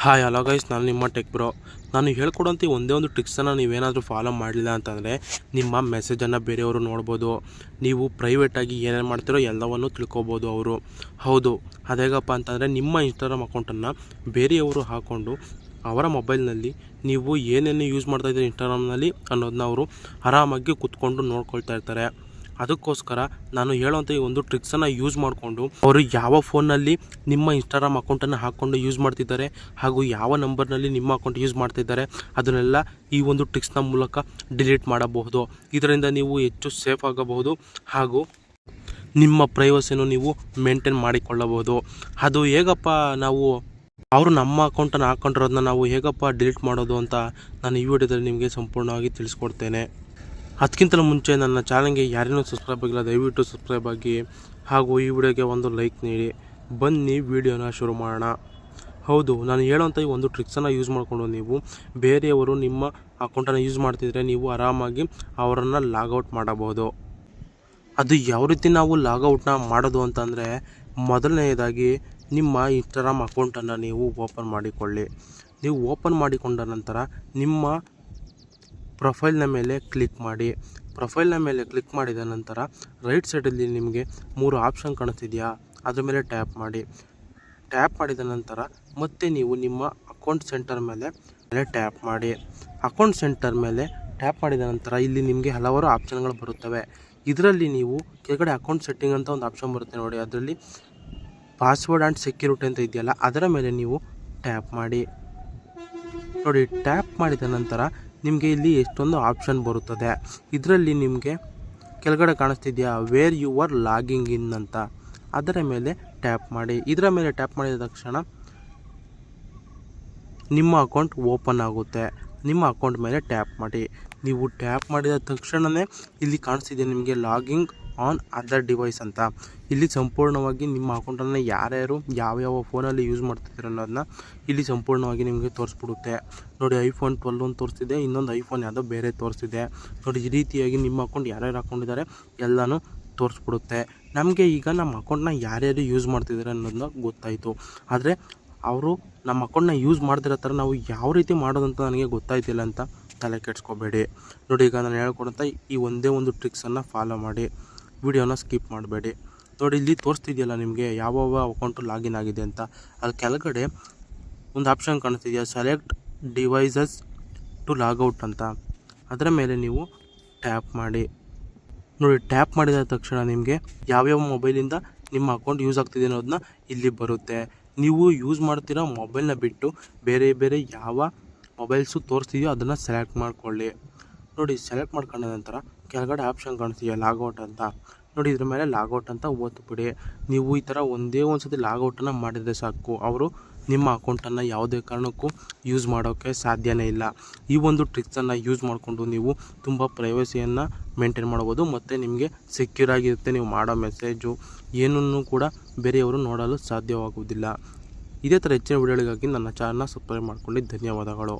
Hi hello guys, ನಾನು ನಿಮ್ಮ tech bro. ನಾನು ಹೇಳ್ಕೊಡೋಂಥ ಒಂದೇ ಒಂದು ಟ್ರಿಕ್ಸನ್ನು ನೀವೇನಾದರೂ ಫಾಲೋ ಮಾಡಲಿಲ್ಲ ಅಂತಂದರೆ ನಿಮ್ಮ ಮೆಸೇಜನ್ನು ಬೇರೆಯವರು ನೋಡ್ಬೋದು. ನೀವು ಪ್ರೈವೇಟಾಗಿ ಏನೇನು ಮಾಡ್ತೀರೋ ಎಲ್ಲವನ್ನು ತಿಳ್ಕೊಬೋದು ಅವರು. ಹೌದು, ಅದೇಗಪ್ಪ ಅಂತಂದರೆ ನಿಮ್ಮ ಇನ್ಸ್ಟಾಗ್ರಾಮ್ ಅಕೌಂಟನ್ನು ಬೇರೆಯವರು ಹಾಕ್ಕೊಂಡು ಅವರ ಮೊಬೈಲ್ನಲ್ಲಿ ನೀವು ಏನೇನು ಯೂಸ್ ಮಾಡ್ತಾಯಿದ್ದೀರಿ ಇನ್ಸ್ಟಾಗ್ರಾಮ್ನಲ್ಲಿ ಅನ್ನೋದನ್ನ ಅವರು ಆರಾಮಾಗಿ ಕೂತ್ಕೊಂಡು ನೋಡ್ಕೊಳ್ತಾ ಇರ್ತಾರೆ. ಅದಕ್ಕೋಸ್ಕರ ನಾನು ಹೇಳೋಂಥ ಈ ಒಂದು ಟ್ರಿಕ್ಸನ್ನು ಯೂಸ್ ಮಾಡಿಕೊಂಡು ಅವರು ಯಾವ ಫೋನ್ನಲ್ಲಿ ನಿಮ್ಮ ಇನ್ಸ್ಟಾಗ್ರಾಮ್ ಅಕೌಂಟನ್ನು ಹಾಕ್ಕೊಂಡು ಯೂಸ್ ಮಾಡ್ತಿದ್ದಾರೆ ಹಾಗೂ ಯಾವ ನಂಬರ್ನಲ್ಲಿ ನಿಮ್ಮ ಅಕೌಂಟ್ ಯೂಸ್ ಮಾಡ್ತಿದ್ದಾರೆ ಅದನ್ನೆಲ್ಲ ಈ ಒಂದು ಟ್ರಿಕ್ಸ್ನ ಮೂಲಕ ಡಿಲೀಟ್ ಮಾಡಬಹುದು. ಇದರಿಂದ ನೀವು ಹೆಚ್ಚು ಸೇಫ್ ಆಗಬಹುದು ಹಾಗೂ ನಿಮ್ಮ ಪ್ರೈವಸಿಯನ್ನು ನೀವು ಮೇಂಟೈನ್ ಮಾಡಿಕೊಳ್ಳಬಹುದು. ಅದು ಹೇಗಪ್ಪ ನಾವು ಅವರು ನಮ್ಮ ಅಕೌಂಟನ್ನು ಹಾಕ್ಕೊಂಡಿರೋದನ್ನ ನಾವು ಹೇಗಪ್ಪ ಡಿಲೀಟ್ ಮಾಡೋದು ಅಂತ ನಾನು ಈ ವಿಡಿಯೋದಲ್ಲಿ ನಿಮಗೆ ಸಂಪೂರ್ಣವಾಗಿ ತಿಳಿಸ್ಕೊಡ್ತೇನೆ. ಅದಕ್ಕಿಂತಲೂ ಮುಂಚೆ ನನ್ನ ಚಾನಲ್ಗೆ ಯಾರೇನೂ ಸಬ್ಸ್ಕ್ರೈಬ್ ಆಗಿಲ್ಲ, ದಯವಿಟ್ಟು ಸಬ್ಸ್ಕ್ರೈಬ್ ಆಗಿ ಹಾಗೂ ಈ ವಿಡಿಯೋಗೆ ಒಂದು ಲೈಕ್ ನೀಡಿ. ಬನ್ನಿ ವಿಡಿಯೋನ ಶುರು ಮಾಡೋಣ. ಹೌದು, ನಾನು ಹೇಳೋಂಥ ಈ ಒಂದು ಟ್ರಿಕ್ಸನ್ನು ಯೂಸ್ ಮಾಡಿಕೊಂಡು ನೀವು ಬೇರೆಯವರು ನಿಮ್ಮ ಅಕೌಂಟನ್ನು ಯೂಸ್ ಮಾಡ್ತಿದ್ರೆ ನೀವು ಆರಾಮಾಗಿ ಅವರನ್ನು ಲಾಗೌಟ್ ಮಾಡಬಹುದು. ಅದು ಯಾವ ರೀತಿ ನಾವು ಲಾಗೌಟ್ನ ಮಾಡೋದು ಅಂತಂದರೆ, ಮೊದಲನೆಯದಾಗಿ ನಿಮ್ಮ ಇನ್ಸ್ಟಾಗ್ರಾಮ್ ಅಕೌಂಟನ್ನು ನೀವು ಓಪನ್ ಮಾಡಿಕೊಳ್ಳಿ. ನೀವು ಓಪನ್ ಮಾಡಿಕೊಂಡ ನಂತರ ನಿಮ್ಮ ಪ್ರೊಫೈಲ್ನ ಮೇಲೆ ಕ್ಲಿಕ್ ಮಾಡಿ. ಪ್ರೊಫೈಲ್ನ ಮೇಲೆ ಕ್ಲಿಕ್ ಮಾಡಿದ ನಂತರ ರೈಟ್ ಸೈಡಲ್ಲಿ ನಿಮಗೆ 3 ಆಪ್ಷನ್ ಕಾಣಿಸ್ತಿದೆಯಾ, ಅದ್ರ ಮೇಲೆ ಟ್ಯಾಪ್ ಮಾಡಿ. ಟ್ಯಾಪ್ ಮಾಡಿದ ನಂತರ ಮತ್ತೆ ನೀವು ನಿಮ್ಮ ಅಕೌಂಟ್ ಸೆಂಟರ್ ಮೇಲೆ ಟ್ಯಾಪ್ ಮಾಡಿ. ಅಕೌಂಟ್ ಸೆಂಟರ್ ಮೇಲೆ ಟ್ಯಾಪ್ ಮಾಡಿದ ನಂತರ ಇಲ್ಲಿ ನಿಮಗೆ ಹಲವಾರು ಆಪ್ಷನ್ಗಳು ಬರುತ್ತವೆ. ಇದರಲ್ಲಿ ನೀವು ಕೆಳಗಡೆ ಅಕೌಂಟ್ ಸೆಟ್ಟಿಂಗ್ ಅಂತ ಒಂದು ಆಪ್ಷನ್ ಬರುತ್ತೆ ನೋಡಿ, ಅದರಲ್ಲಿ ಪಾಸ್ವರ್ಡ್ ಆ್ಯಂಡ್ ಸೆಕ್ಯೂರಿಟಿ ಅಂತ ಇದೆಯಲ್ಲ ಅದರ ಮೇಲೆ ನೀವು ಟ್ಯಾಪ್ ಮಾಡಿ. ನೋಡಿ, ಟ್ಯಾಪ್ ಮಾಡಿದ ನಂತರ ನಿಮಗೆ ಇಲ್ಲಿ ಎಷ್ಟೊಂದು ಆಪ್ಷನ್ ಬರುತ್ತದೆ. ಇದರಲ್ಲಿ ನಿಮಗೆ ಕೆಳಗಡೆ ಕಾಣಿಸ್ತಿದೆಯಾ ವೇರ್ ಯು ಆರ್ ಲಾಗಿಂಗ್ ಇನ್ ಅಂತ, ಅದರ ಮೇಲೆ ಟ್ಯಾಪ್ ಮಾಡಿ. ಇದರ ಮೇಲೆ ಟ್ಯಾಪ್ ಮಾಡಿದ ತಕ್ಷಣ ನಿಮ್ಮ ಅಕೌಂಟ್ ಓಪನ್ ಆಗುತ್ತೆ. ನಿಮ್ಮ ಅಕೌಂಟ್ ಮೇಲೆ ಟ್ಯಾಪ್ ಮಾಡಿ. ನೀವು ಟ್ಯಾಪ್ ಮಾಡಿದ ತಕ್ಷಣವೇ ಇಲ್ಲಿ ಕಾಣಿಸ್ತಿದೆ ನಿಮಗೆ ಲಾಗಿಂಗ್ ಆನ್ ಅದರ್ ಡಿವೈಸ್ ಅಂತ. ಇಲ್ಲಿ ಸಂಪೂರ್ಣವಾಗಿ ನಿಮ್ಮ ಅಕೌಂಟನ್ನು ಯಾರ್ಯಾರು ಯಾವ್ಯಾವ ಫೋನಲ್ಲಿ ಯೂಸ್ ಮಾಡ್ತಿದ್ದಾರೆ ಅನ್ನೋದನ್ನ ಇಲ್ಲಿ ಸಂಪೂರ್ಣವಾಗಿ ನಿಮಗೆ ತೋರಿಸ್ಬಿಡುತ್ತೆ. ನೋಡಿ, iPhone 12 ಒಂದು ತೋರಿಸ್ತಿದೆ, ಇನ್ನೊಂದು iPhone ಯಾವುದೋ ಬೇರೆ ತೋರಿಸ್ತಿದೆ. ನೋಡಿ, ಈ ರೀತಿಯಾಗಿ ನಿಮ್ಮ ಅಕೌಂಟ್ ಯಾರ್ಯಾರು ಹಾಕ್ಕೊಂಡಿದ್ದಾರೆ ಎಲ್ಲನೂ ತೋರಿಸ್ಬಿಡುತ್ತೆ. ನಮಗೆ ಈಗ ನಮ್ಮ ಅಕೌಂಟ್ನ ಯಾರ್ಯಾರು ಯೂಸ್ ಮಾಡ್ತಿದ್ದಾರೆ ಅನ್ನೋದನ್ನ ಗೊತ್ತಾಯಿತು. ಆದರೆ ಅವರು ನಮ್ಮ ಅಕೌಂಟ್ನ ಯೂಸ್ ಮಾಡ್ತಿರೋ ಥರ ನಾವು ಯಾವ ರೀತಿ ಮಾಡೋದಂತ ನನಗೆ ಗೊತ್ತಾಯ್ತಿಲ್ಲ ಅಂತ ತಲೆ ಕೆಡಿಸ್ಕೋಬೇಡಿ. ನೋಡಿ, ಈಗ ನಾನು ಹೇಳ್ಕೊಡಂಥ ಈ ಒಂದೇ ಒಂದು ಟ್ರಿಕ್ಸನ್ನು ಫಾಲೋ ಮಾಡಿ, ವಿಡಿಯೋನ ಸ್ಕಿಪ್ ಮಾಡಬೇಡಿ. ನೋಡಿ, ಇಲ್ಲಿ ತೋರಿಸ್ತಿದೆಯಲ್ಲ ನಿಮಗೆ ಯಾವ ಅಕೌಂಟು ಲಾಗಿನ್ ಆಗಿದೆ ಅಂತ. ಅದು ಕೆಳಗಡೆ ಒಂದು ಆಪ್ಷನ್ ಕಾಣಿಸ್ತಿದೆಯಾ ಸೆಲೆಕ್ಟ್ ಡಿವೈಸಸ್ ಟು ಲಾಗೌಟ್ ಅಂತ, ಅದರ ಮೇಲೆ ನೀವು ಟ್ಯಾಪ್ ಮಾಡಿ. ನೋಡಿ, ಟ್ಯಾಪ್ ಮಾಡಿದ ತಕ್ಷಣ ನಿಮಗೆ ಯಾವ್ಯಾವ ಮೊಬೈಲಿಂದ ನಿಮ್ಮ ಅಕೌಂಟ್ ಯೂಸ್ ಆಗ್ತಿದೆ ಅನ್ನೋದನ್ನ ಇಲ್ಲಿ ಬರುತ್ತೆ. ನೀವು ಯೂಸ್ ಮಾಡ್ತಿರೋ ಮೊಬೈಲ್ನ ಬಿಟ್ಟು ಬೇರೆ ಬೇರೆ ಯಾವ ಮೊಬೈಲ್ಸು ತೋರಿಸ್ತಿದೆಯೋ ಅದನ್ನು ಸೆಲೆಕ್ಟ್ ಮಾಡ್ಕೊಳ್ಳಿ. ನೋಡಿ, ಸೆಲೆಕ್ಟ್ ಮಾಡ್ಕೊಂಡ ನಂತರ ಕೆಳಗಡೆ ಆಪ್ಷನ್ ಕಾಣಿಸ್ತೀಯಾ ಲಾಗೌಟ್ ಅಂತ. ನೋಡಿ, ಇದ್ರ ಮೇಲೆ ಲಾಗೌಟ್ ಅಂತ ಓದ್ಬಿಡಿ. ನೀವು ಈ ಥರ ಒಂದೇ ಒಂದು ಸತಿ ಲಾಗೌಟನ್ನು ಮಾಡಿದರೆ ಸಾಕು, ಅವರು ನಿಮ್ಮ ಅಕೌಂಟನ್ನು ಯಾವುದೇ ಕಾರಣಕ್ಕೂ ಯೂಸ್ ಮಾಡೋಕ್ಕೆ ಸಾಧ್ಯನೇ ಇಲ್ಲ. ಈ ಒಂದು ಟ್ರಿಕ್ಸನ್ನು ಯೂಸ್ ಮಾಡಿಕೊಂಡು ನೀವು ತುಂಬ ಪ್ರೈವಸಿಯನ್ನು ಮೇಂಟೈನ್ ಮಾಡ್ಬೋದು ಮತ್ತು ನಿಮಗೆ ಸೆಕ್ಯೂರ್ ಆಗಿರುತ್ತೆ. ನೀವು ಮಾಡೋ ಮೆಸೇಜು ಏನನ್ನೂ ಕೂಡ ಬೇರೆಯವರು ನೋಡಲು ಸಾಧ್ಯವಾಗುವುದಿಲ್ಲ. ಇದೇ ಥರ ಹೆಚ್ಚಿನ ವಿಡಿಯೋಗಳಿಗಾಗಿ ನನ್ನ ಚಾನಲ್ನ ಸಬ್ಸ್ಕ್ರೈಬ್ ಮಾಡ್ಕೊಂಡು ಧನ್ಯವಾದಗಳು.